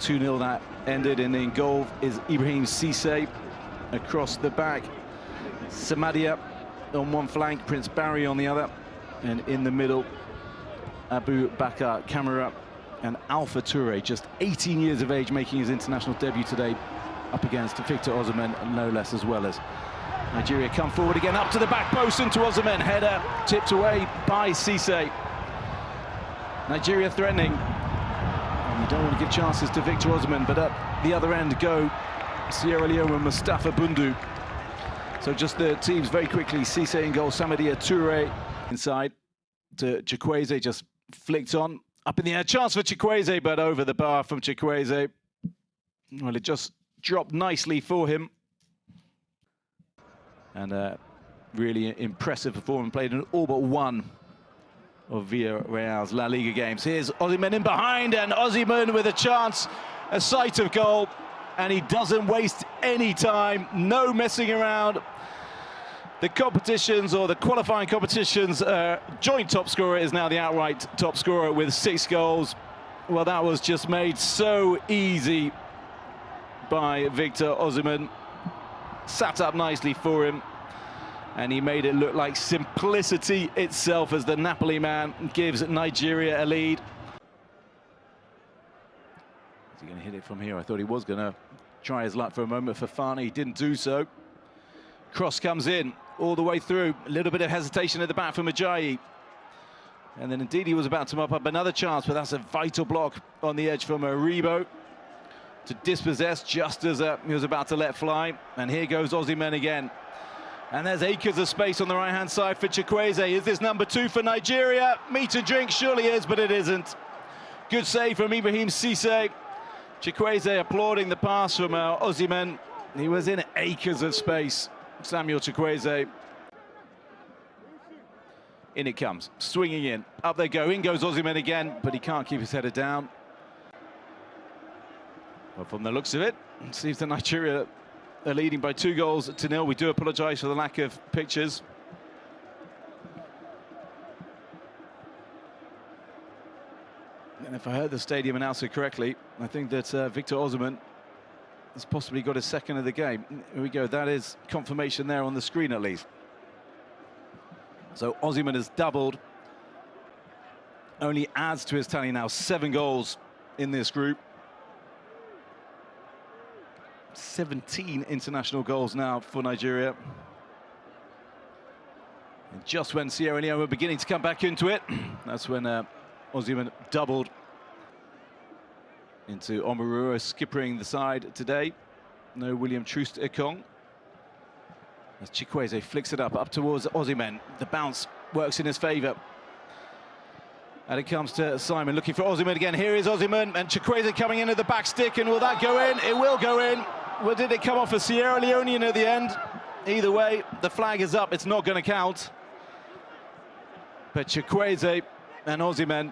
2-0 that ended, and in goal is Ibrahim Cissé. Across the back, Samadia on one flank, Prince Barry on the other, and in the middle, Abu Bakar Kamara and Alpha Toure, just 18 years of age, making his international debut today, up against Victor Osimhen, no less, as well as Nigeria come forward again, up to the back post into Osimhen, header tipped away by Cissé. Nigeria threatening. And you don't want to give chances to Victor Osimhen, but at the other end go Sierra Leone and Mustafa Bundu. So just the teams very quickly. Cissé in goal, Samadia Toure inside to Chikwueze, just flicked on. Up in the air, chance for Chikwueze, but over the bar from Chikwueze. Well, it just dropped nicely for him. And really impressive performance, played in all but one of Villarreal's La Liga games. Here's Osimhen in behind, and Osimhen with a chance, a sight of goal, and he doesn't waste any time, no messing around. The competitions, or the qualifying competitions, joint top scorer is now the outright top scorer with 6 goals. Well, that was just made so easy by Victor Osimhen. Sat up nicely for him, and he made it look like simplicity itself as the Napoli man gives Nigeria a lead. Is he going to hit it from here? I thought he was going to try his luck for a moment for Fana. He didn't do so. Cross comes in all the way through. A little bit of hesitation at the back from Ajayi. And then indeed he was about to mop up another chance, but that's a vital block on the edge from Aribo to dispossess just as he was about to let fly. And here goes Osimhen again. And there's acres of space on the right-hand side for Chikwueze. Is this number 2 for Nigeria? Meat and drink surely is, but it isn't. Good save from Ibrahim Cissé. Chikwueze applauding the pass from Osimhen. He was in acres of space. Samuel Chikwueze. In it comes, swinging in. Up they go, in goes Osimhen again, but he can't keep his header down. Well, from the looks of it, it seems that Nigeria are leading by 2-0. We do apologise for the lack of pictures. And if I heard the stadium announcer correctly, I think that Victor Osimhen has possibly got his second of the game. Here we go, that is confirmation there on the screen at least. So Osimhen has doubled, only adds to his tally now, 7 goals in this group. 17 international goals now for Nigeria. And just when Sierra Leone were beginning to come back into it, that's when Osimhen doubled into Omurua, skippering the side today. No William Troost-Ekong. As Chikwueze flicks it up towards Osimhen. The bounce works in his favour. And it comes to Simon, looking for Osimhen again. Here is Osimhen, and Chikwueze coming in at the back stick, and will that go in? It will go in. Well, did it come off a Sierra Leonean at the end? Either way, the flag is up. It's not going to count. But Chikwueze and Osimhen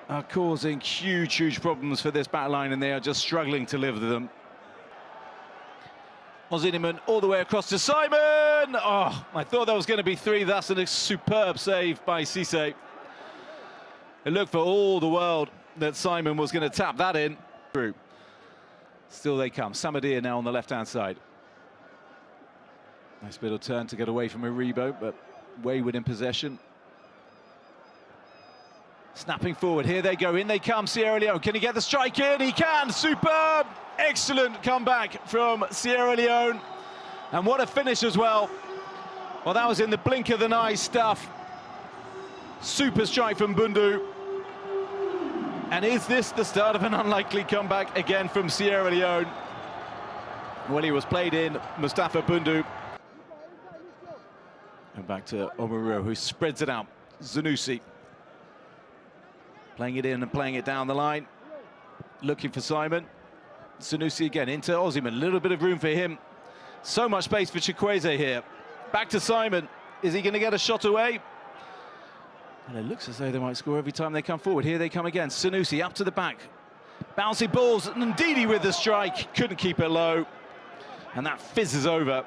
are causing huge problems for this back line, and they are just struggling to live with them. Osimhen all the way across to Simon. Oh, I thought that was going to be 3. That's a superb save by Cissé. It looked for all the world that Simon was going to tap that in. Still they come. Samadia now on the left-hand side. Nice little turn to get away from Aribo, but wayward in possession. Snapping forward, here they go, in they come, Sierra Leone. Can he get the strike in? He can, superb! Excellent comeback from Sierra Leone. And what a finish as well. Well, that was in the blink of an eye stuff. Super strike from Bundu. And is this the start of an unlikely comeback again from Sierra Leone? Well, he was played in, Mustafa Bundu. And back to Omurua, who spreads it out. Zanussi. Playing it in and playing it down the line. Looking for Simon. Zanussi again into Osimhen. A little bit of room for him. So much space for Chikwueze here. Back to Simon. Is he going to get a shot away? And it looks as though they might score every time they come forward. Here they come again. Zanussi up to the back. Bouncy balls. Ndidi with the strike. Couldn't keep it low. And that fizzes over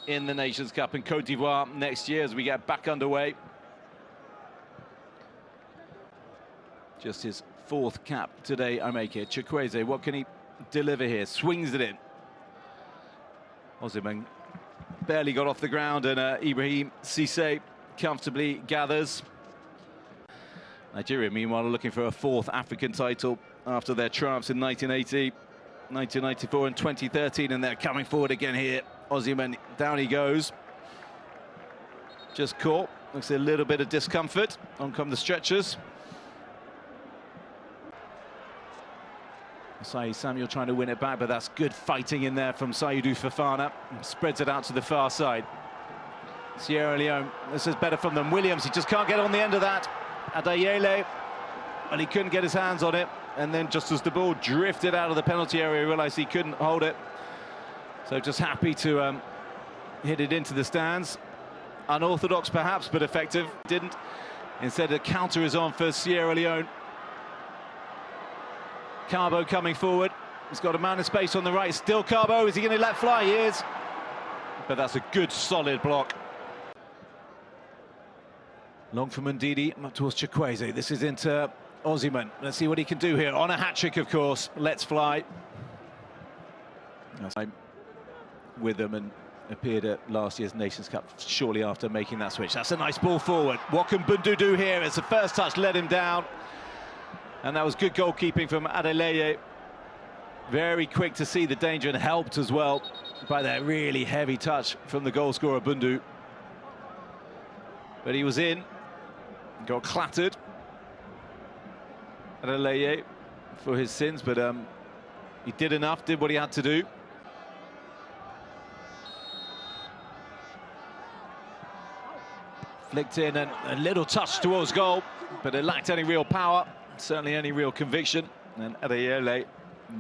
in the Nations Cup in Cote d'Ivoire next year as we get back underway. Just his 4th cap today, I make it. Chukwueze, what can he deliver here? Swings it in. Osimhen barely got off the ground, and Ibrahim Cisse comfortably gathers. Nigeria, meanwhile, are looking for a 4th African title after their triumphs in 1980, 1994 and 2013, and they're coming forward again here. Osimhen, down he goes. Just caught. Looks a little bit of discomfort. On come the stretchers. Saïd Samuel trying to win it back, but that's good fighting in there from Saïdou Fofana. Spreads it out to the far side. Sierra Leone, this is better from them. Williams, he just can't get on the end of that. Adayele, well, he couldn't get his hands on it. And then just as the ball drifted out of the penalty area, he realised he couldn't hold it. So just happy to hit it into the stands. Unorthodox perhaps, but effective. Didn't. Instead, a counter is on for Sierra Leone. Carbo coming forward. He's got a man in space on the right. Still Carbo. Is he going to let fly? He is. But that's a good, solid block. Long from Ndidi, up towards Chukwueze. This is into Osimhen. Let's see what he can do here. On a hat-trick, of course. Let's fly. I'm with them and appeared at last year's Nations Cup shortly after making that switch. That's a nice ball forward. What can Bundu do here? It's the first touch, let him down. And that was good goalkeeping from Adeleye. Very quick to see the danger and helped as well by that really heavy touch from the goal scorer, Bundu. But he was in, got clattered. Adeleye for his sins, but he did enough, did what he had to do. Flicked in and a little touch towards goal, but it lacked any real power. Certainly any real conviction, and Adeyele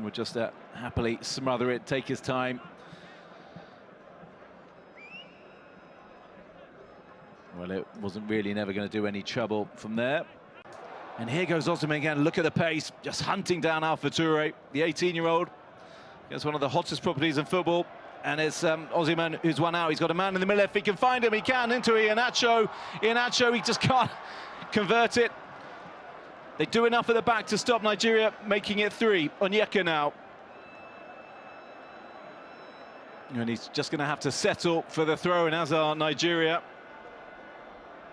will just happily smother it, take his time. Well, it wasn't really never going to do any trouble from there. And here goes Osimhen again. Look at the pace, just hunting down Alpha Toure, the 18-year-old. It's one of the hottest properties in football, and it's Osimhen who's won out. He's got a man in the middle. If he can find him, he can, into Iheanacho. Iheanacho, he just can't convert it. They do enough at the back to stop Nigeria making it 3. Onyeka now. And he's just going to have to settle for the throw in, as are Nigeria.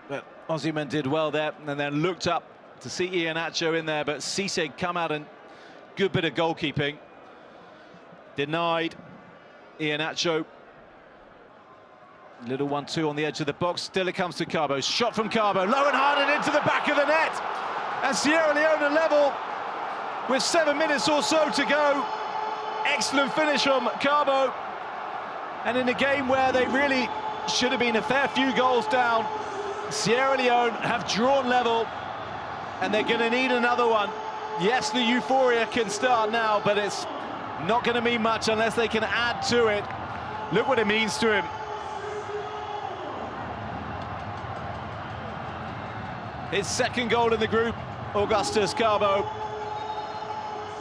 But Osimhen did well there, and then looked up to see Iheanacho in there, but Cisse come out and good bit of goalkeeping. Denied. Iheanacho. Little 1-2 on the edge of the box. Still it comes to Carbo. Shot from Carbo, low and hard and into the back of the net. And Sierra Leone are level with 7 minutes or so to go. Excellent finish from Carbo. And in a game where they really should have been a fair few goals down, Sierra Leone have drawn level, and they're going to need another one. Yes, the euphoria can start now, but it's not going to mean much unless they can add to it. Look what it means to him. His 2nd goal in the group, Augustus Carbo,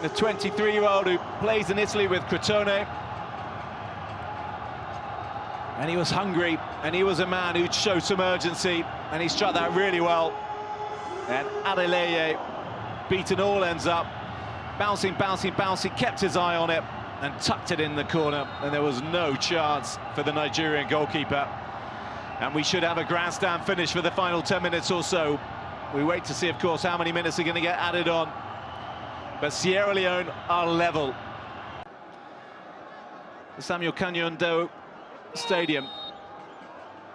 the 23-year-old who plays in Italy with Crotone. And he was hungry, and he was a man who'd show some urgency, and he struck that really well. And Adeleye, beaten all ends up, bouncing, kept his eye on it, and tucked it in the corner, and there was no chance for the Nigerian goalkeeper. And we should have a grandstand finish for the final 10 minutes or so. We wait to see, of course, how many minutes are going to get added on. But Sierra Leone are level. The Samuel Kanyondo Stadium.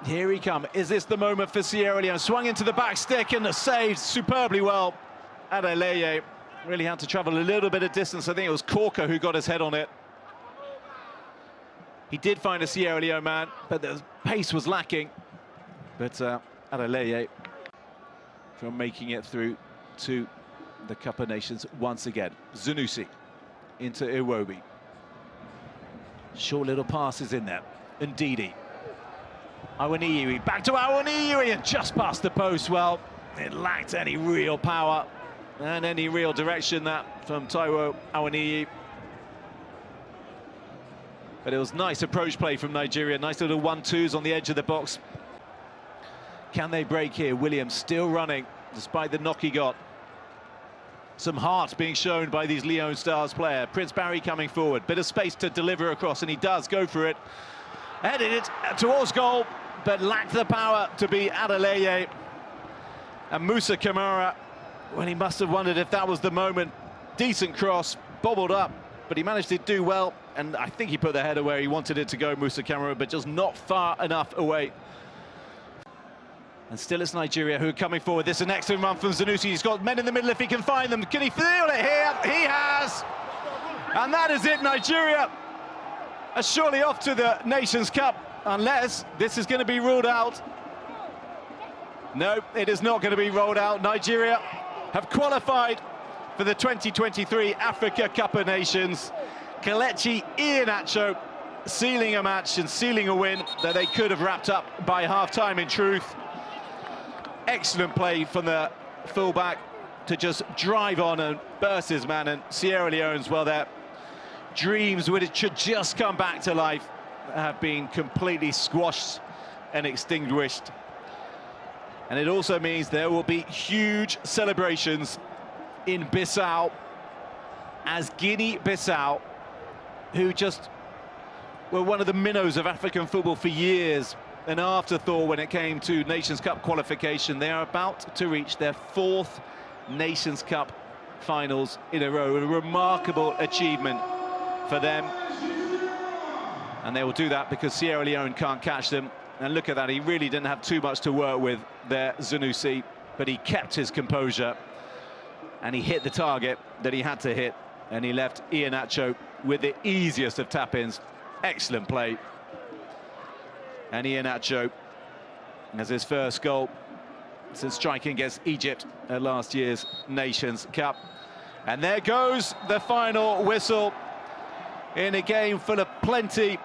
Here he comes. Is this the moment for Sierra Leone? Swung into the back stick and saved superbly well. Adeleye really had to travel a little bit of distance. I think it was Corker who got his head on it. He did find a Sierra Leone man, but the pace was lacking. But Adeleye from making it through to the Cup of Nations once again. Zunusi into Iwobi. Short little passes in there. Ndidi. Awoniyi, back to Awoniyi, and just past the post. Well, it lacked any real power and any real direction, that from Taiwo Awoniyi. But it was nice approach play from Nigeria. Nice little 1-2s on the edge of the box. Can they break here? Williams still running, despite the knock he got. Some heart being shown by these Leone Stars player. Prince Barry coming forward, bit of space to deliver across, and he does go for it. Headed it towards goal, but lacked the power to be Adeleye. And Musa Kamara, well, he must have wondered if that was the moment. Decent cross, bobbled up, but he managed to do well, and I think he put the header where he wanted it to go, Musa Kamara, but just not far enough away. And still it's Nigeria who are coming forward. This is an excellent run from Zanussi. He's got men in the middle if he can find them. Can he feel it here? He has! And that is it, Nigeria are surely off to the Nations Cup, unless this is going to be ruled out. No, it is not going to be rolled out. Nigeria have qualified for the 2023 Africa Cup of Nations. Kelechi Iheanacho sealing a match and sealing a win that they could have wrapped up by half-time, in truth. Excellent play from the fullback to just drive on and burst his man, and Sierra Leone's, well, their dreams which should just come back to life have been completely squashed and extinguished. And it also means there will be huge celebrations in Bissau, as Guinea-Bissau, who just were one of the minnows of African football for years, an afterthought when it came to Nations Cup qualification. They are about to reach their 4th Nations Cup finals in a row, a remarkable achievement for them. And they will do that because Sierra Leone can't catch them. And look at that, he really didn't have too much to work with there, Zanussi, but he kept his composure and he hit the target that he had to hit, and he left Iheanacho with the easiest of tap-ins. Excellent play. And Iheanacho has his first goal since striking against Egypt at last year's Nations Cup. And there goes the final whistle in a game full of plenty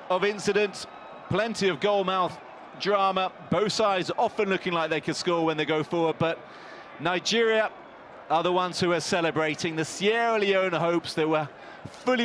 of incidents, plenty of goal-mouth drama. Both sides often looking like they could score when they go forward, but Nigeria are the ones who are celebrating. The Sierra Leone hopes that were fully